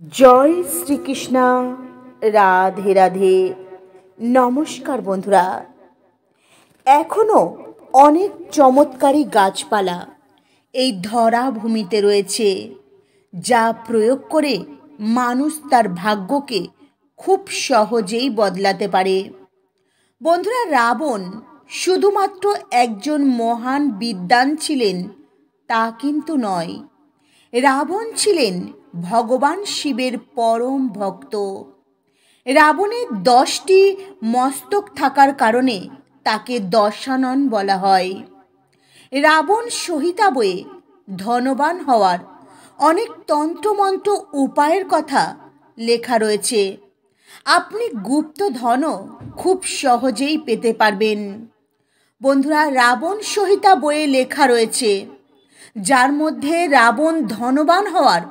জয় শ্রীকৃষ্ণ। রাধে রাধে। নমস্কার বন্ধুরা। এখনো অনেক চমৎকারী গাছপালা এই ধরা ভূমিতে রয়েছে, যা প্রয়োগ করে মানুষ তার ভাগ্যকে খুব সহজেই বদলাতে পারে। বন্ধুরা, রাবণ শুধুমাত্র একজন মহান বিদ্বান ছিলেন তা কিন্তু নয়। রাবণ ছিলেন ভগবান শিবের পরম ভক্ত। রাবণের 10টি মস্তক থাকার কারণে তাকে দশানন বলা হয়। রাবণ সহিতা বয়ে ধনবান হওয়ার অনেক তন্ত্রমন্ত্র উপায়ের কথা লেখা রয়েছে। আপনি গুপ্ত ধনও খুব সহজেই পেতে পারবেন। বন্ধুরা, রাবণ সহিতা বইয়ে লেখা রয়েছে, যার মধ্যে রাবণ ধনবান হওয়ার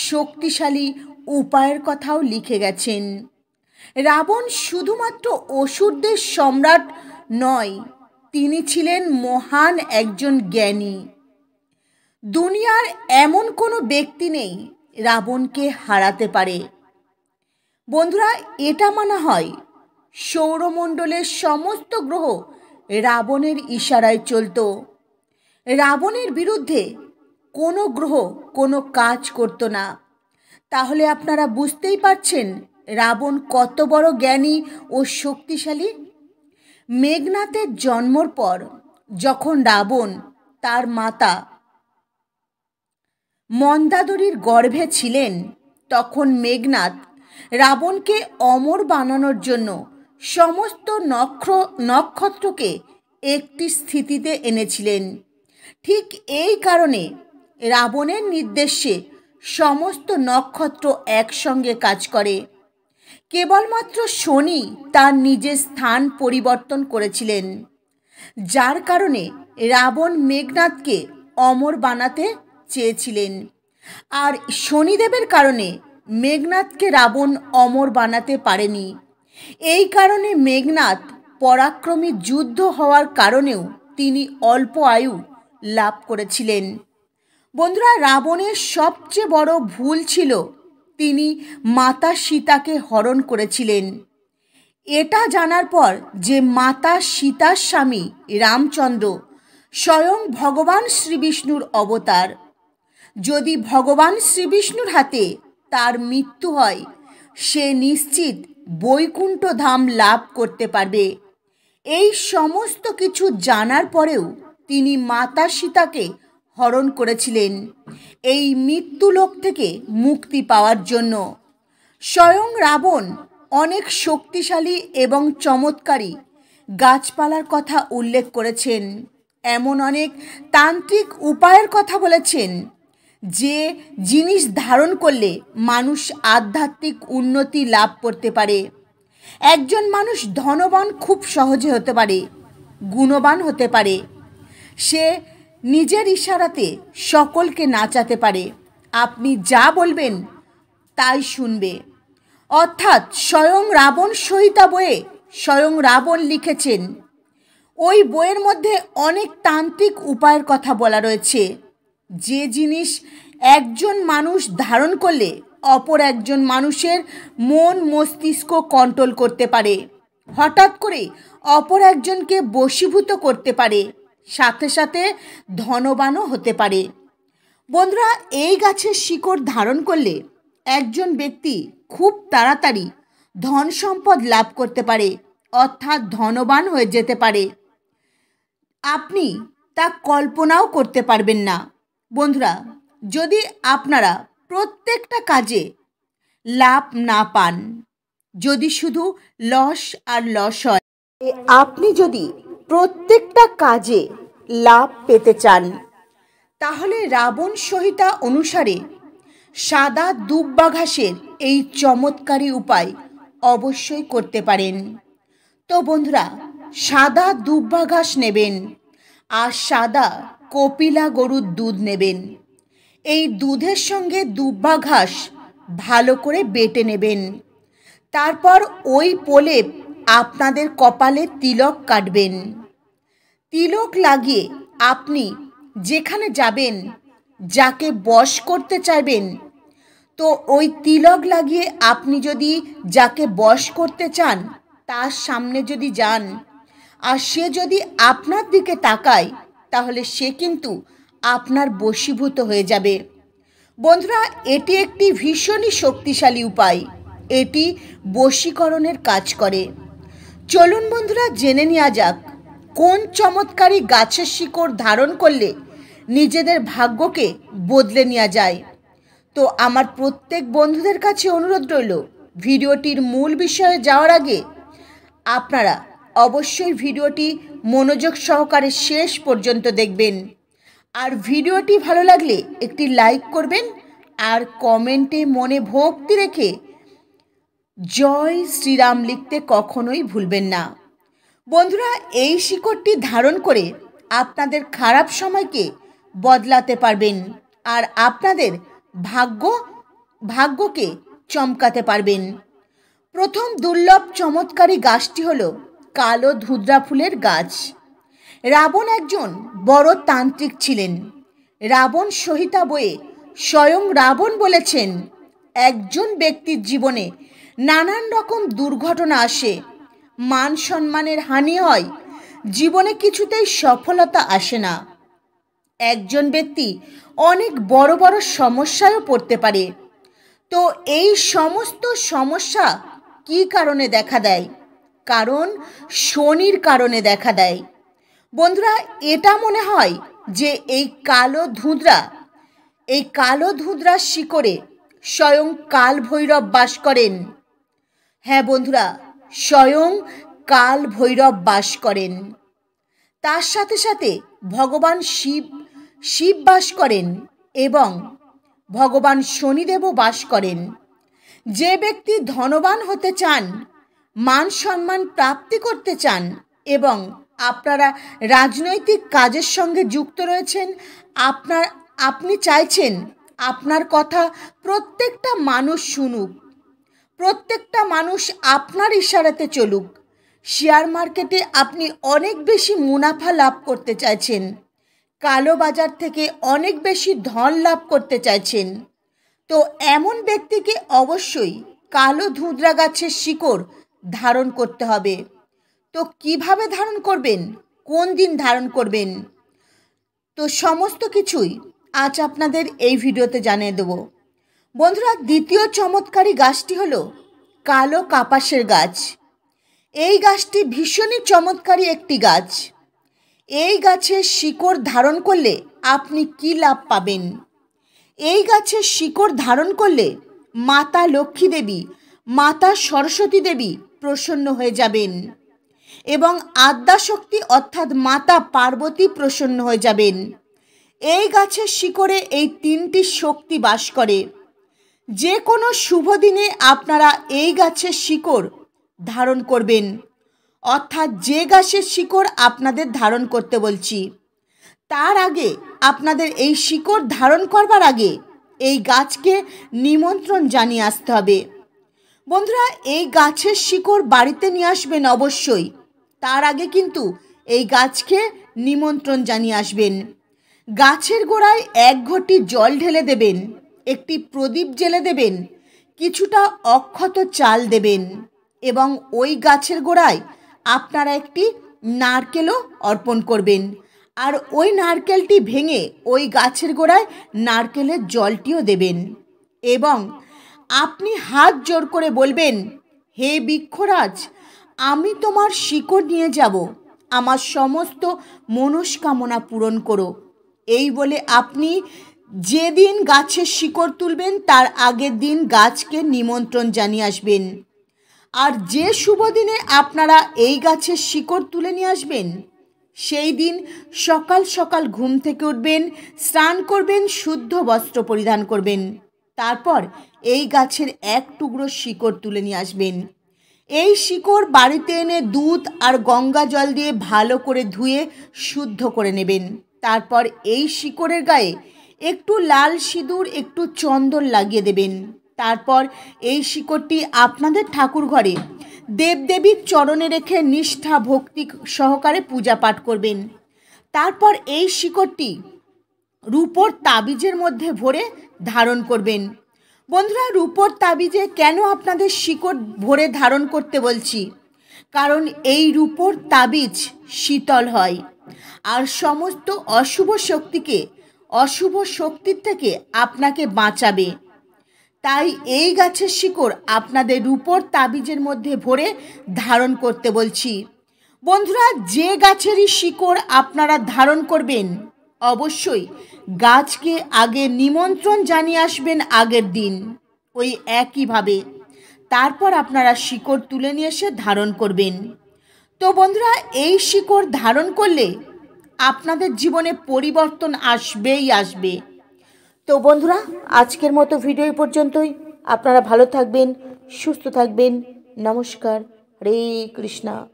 শক্তিশালী উপায়ের কথাও লিখে গেছেন। রাবণ শুধুমাত্র অসুরদের সম্রাট নয়, তিনি ছিলেন মহান একজন জ্ঞানী। দুনিয়ার এমন কোনো ব্যক্তি নেই রাবণকে হারাতে পারে। বন্ধুরা, এটা মানা হয় সৌরমণ্ডলের সমস্ত গ্রহ রাবণের ইশারায় চলত। রাবণের বিরুদ্ধে কোনো গ্রহ কোনো কাজ করত না। তাহলে আপনারা বুঝতেই পারছেন রাবণ কত বড় জ্ঞানী ও শক্তিশালী। মেঘনাথের জন্মর পর যখন রাবণ তার মাতা মন্দাদরীর গর্ভে ছিলেন, তখন মেঘনাথ রাবণকে অমর বানানোর জন্য সমস্ত নক্ষত্রকে একটি স্থিতিতে এনেছিলেন। ঠিক এই কারণে রাবণের নির্দেশে সমস্ত নক্ষত্র একসঙ্গে কাজ করে। কেবলমাত্র শনি তার নিজের স্থান পরিবর্তন করেছিলেন, যার কারণে রাবণ মেঘনাথকে অমর বানাতে চেয়েছিলেন। আর শনিদেবের কারণে মেঘনাথকে রাবণ অমর বানাতে পারেনি। এই কারণে মেঘনাথ পরাক্রমী যুদ্ধ হওয়ার কারণেও তিনি অল্প আয়ু লাভ করেছিলেন। বন্ধুরা, রাবণের সবচেয়ে বড় ভুল ছিল তিনি মাতা সীতাকে হরণ করেছিলেন। এটা জানার পর যে মাতা সীতার স্বামী রামচন্দ্র স্বয়ং ভগবান শ্রীবিষ্ণুর অবতার। যদি ভগবান শ্রীবিষ্ণুর হাতে তার মৃত্যু হয়, সে নিশ্চিত বৈকুণ্ঠ ধাম লাভ করতে পারবে। এই সমস্ত কিছু জানার পরেও তিনি মাতা সীতাকে হরণ করেছিলেন এই মৃত্যুলোক থেকে মুক্তি পাওয়ার জন্য। স্বয়ং রাবণ অনেক শক্তিশালী এবং চমৎকারী গাছপালার কথা উল্লেখ করেছেন। এমন অনেক তান্ত্রিক উপায়ের কথা বলেছেন যে জিনিস ধারণ করলে মানুষ আধ্যাত্মিক উন্নতি লাভ করতে পারে। একজন মানুষ ধনবান খুব সহজে হতে পারে, গুণবান হতে পারে। সে নিজের ইশারাতে সকলকে নাচাতে পারে। আপনি যা বলবেন তাই শুনবে। অর্থাৎ স্বয়ং রাবণ সহিতা বইয়ে স্বয়ং রাবণ লিখেছেন। ওই বইয়ের মধ্যে অনেক তান্ত্রিক উপায়ের কথা বলা রয়েছে, যে জিনিস একজন মানুষ ধারণ করলে অপর একজন মানুষের মন মস্তিষ্ক কন্ট্রোল করতে পারে, হঠাৎ করে অপর একজনকে বশীভূত করতে পারে, সাথে সাথে ধনবানও হতে পারে। বন্ধুরা, এই গাছের শিকড় ধারণ করলে একজন ব্যক্তি খুব তাড়াতাড়ি ধন সম্পদ লাভ করতে পারে, অর্থাৎ ধনবান হয়ে যেতে পারে। আপনি তা কল্পনাও করতে পারবেন না। বন্ধুরা, যদি আপনারা প্রত্যেকটা কাজে লাভ না পান, যদি শুধু লস আর লস হয়, আপনি যদি প্রত্যেকটা কাজে লাভ পেতে চান, তাহলে রাবণ সহিতা অনুসারে সাদা দুব্বা ঘাসের এই চমৎকারী উপায় অবশ্যই করতে পারেন। তো বন্ধুরা, সাদা দুব্বা ঘাস নেবেন আর সাদা কপিলা গরুর দুধ নেবেন। এই দুধের সঙ্গে দুব্বা ঘাস ভালো করে বেটে নেবেন। তারপর ওই প্রলেপ আপনাদের কপালে তিলক কাটবেন। তিলক লাগিয়ে আপনি যেখানে যাবেন, যাকে বশ করতে চাইবেন, তো ওই তিলক লাগিয়ে আপনি যদি যাকে বশ করতে চান তার সামনে যদি যান আর সে যদি আপনার দিকে তাকায়, তাহলে সে কিন্তু আপনার বশীভূত হয়ে যাবে। বন্ধুরা, এটি একটি ভীষণই শক্তিশালী উপায়। এটি বশীকরণের কাজ করে। চলুন বন্ধুরা, জেনে নেওয়া যাক কোন চমৎকারী গাছের শিকড় ধারণ করলে নিজেদের ভাগ্যকে বদলে নেওয়া যায়। তো আমার প্রত্যেক বন্ধুদের কাছে অনুরোধ রইল, ভিডিওটির মূল বিষয়ে যাওয়ার আগে আপনারা অবশ্যই ভিডিওটি মনোযোগ সহকারে শেষ পর্যন্ত দেখবেন। আর ভিডিওটি ভালো লাগলে একটি লাইক করবেন আর কমেন্টে মনে ভক্তি রেখে জয় শ্রীরাম লিখতে কখনোই ভুলবেন না। বন্ধুরা, এই শিকড়টি ধারণ করে আপনাদের খারাপ সময়কে বদলাতে পারবেন আর আপনাদের ভাগ্যকে চমকাতে পারবেন। প্রথম দুর্লভ চমৎকারী গাছটি হলো কালো ধুদ্রা ফুলের গাছ। রাবণ একজন বড় তান্ত্রিক ছিলেন। রাবণ সংহিতা বইয়ে স্বয়ং রাবণ বলেছেন, একজন ব্যক্তির জীবনে নানান রকম দুর্ঘটনা আসে, মান সম্মানের হানি হয়, জীবনে কিছুতেই সফলতা আসে না। একজন ব্যক্তি অনেক বড় বড় সমস্যায়ও পড়তে পারে। তো এই সমস্ত সমস্যা কী কারণে দেখা দেয়? কারণ শনির কারণে দেখা দেয়। বন্ধুরা, এটা মনে হয় যে এই কালো ধুঁদ্রার শিকড়ে স্বয়ং কাল ভৈরব বাস করেন। হ্যাঁ বন্ধুরা, স্বয়ং কাল ভৈরব বাস করেন। তার সাথে সাথে ভগবান শিব বাস করেন এবং ভগবান শনিদেবও বাস করেন। যে ব্যক্তি ধনবান হতে চান, মান সম্মান প্রাপ্তি করতে চান এবং আপনারা রাজনৈতিক কাজের সঙ্গে যুক্ত রয়েছেন, আপনি চাইছেন আপনার কথা প্রত্যেকটা মানুষ শুনুক, প্রত্যেকটা মানুষ আপনার ইশারাতে চলুক, শেয়ার মার্কেটে আপনি অনেক বেশি মুনাফা লাভ করতে চাইছেন, কালো বাজার থেকে অনেক বেশি ধন লাভ করতে চাইছেন, তো এমন ব্যক্তিকে অবশ্যই কালো ধুঁদ্রা গাছের শিকড় ধারণ করতে হবে। তো কিভাবে ধারণ করবেন, কোন দিন ধারণ করবেন, তো সমস্ত কিছুই আজ আপনাদের এই ভিডিওতে জানিয়ে দেব। বন্ধুরা, দ্বিতীয় চমৎকারী গাছটি হলো কালো কাপাসের গাছ। এই গাছটি ভীষণই চমৎকারী একটি গাছ। এই গাছের শিকড় ধারণ করলে আপনি কি লাভ পাবেন? এই গাছের শিকড় ধারণ করলে মাতা লক্ষ্মী দেবী, মাতা সরস্বতী দেবী প্রসন্ন হয়ে যাবেন এবং আদ্যাশক্তি অর্থাৎ মাতা পার্বতী প্রসন্ন হয়ে যাবেন। এই গাছের শিকড়ে এই তিনটি শক্তি বাস করে। যে কোনো শুভ দিনে আপনারা এই গাছের শিকড় ধারণ করবেন, অর্থাৎ যে গাছের শিকড় আপনাদের ধারণ করতে বলছি, তার আগে আপনাদের এই শিকড় ধারণ করবার আগে এই গাছকে নিমন্ত্রণ জানিয়ে আসতে হবে। বন্ধুরা, এই গাছের শিকড় বাড়িতে নিয়ে আসবেন অবশ্যই, তার আগে কিন্তু এই গাছকে নিমন্ত্রণ জানিয়ে আসবেন। গাছের গোড়ায় 1 ঘটি জল ঢেলে দেবেন, একটি প্রদীপ জ্বেলে দেবেন, কিছুটা অক্ষত চাল দেবেন এবং ওই গাছের গোড়ায় আপনারা একটি নারকেলও অর্পণ করবেন। আর ওই নারকেলটি ভেঙে ওই গাছের গোড়ায় নারকেলের জলটিও দেবেন এবং আপনি হাত জোর করে বলবেন, হে বৃক্ষরাজ, আমি তোমার শিকড় নিয়ে যাব, আমার সমস্ত মনস্কামনা পূরণ করো। এই বলে আপনি যেদিন গাছের শিকড় তুলবেন তার আগের দিন গাছকে নিমন্ত্রণ জানিয়ে আসবেন। আর যে শুভ দিনে আপনারা এই গাছের শিকড় তুলে নিয়ে আসবেন, সেই দিন সকাল সকাল ঘুম থেকে উঠবেন, স্নান করবেন, শুদ্ধ বস্ত্র পরিধান করবেন, তারপর এই গাছের 1 টুকরো শিকড় তুলে নিয়ে আসবেন। এই শিকড় বাড়িতে এনে দুধ আর গঙ্গা জল দিয়ে ভালো করে ধুয়ে শুদ্ধ করে নেবেন। তারপর এই শিকড়ের গায়ে একটু লাল সিঁদুর, একটু চন্দন লাগিয়ে দেবেন। তারপর এই শিকড়টি আপনাদের ঠাকুর ঘরে দেবদেবীর চরণে রেখে নিষ্ঠা ভক্তি সহকারে পূজা পাঠ করবেন। তারপর এই শিকড়টি রূপোর তাবিজের মধ্যে ভরে ধারণ করবেন। বন্ধুরা, রূপোর তাবিজে কেন আপনাদের শিকড় ভরে ধারণ করতে বলছি? কারণ এই রূপোর তাবিজ শীতল হয় আর সমস্ত অশুভ শক্তির থেকে আপনাকে বাঁচাবে। তাই এই গাছের শিকড় আপনাদের রূপোর তাবিজের মধ্যে ভরে ধারণ করতে বলছি। বন্ধুরা, যে গাছেরই শিকড় আপনারা ধারণ করবেন, অবশ্যই গাছকে আগে নিমন্ত্রণ জানিয়ে আসবেন আগের দিন, ওই একইভাবে। তারপর আপনারা শিকড় তুলে নিয়ে এসে ধারণ করবেন। তো বন্ধুরা, এই শিকড় ধারণ করলে আপনাদের জীবনে পরিবর্তন আসবেই আসবে। তো বন্ধুরা, আজকের মতো ভিডিও এই পর্যন্তই। আপনারা ভালো থাকবেন, সুস্থ থাকবেন। নমস্কার। হরে কৃষ্ণা।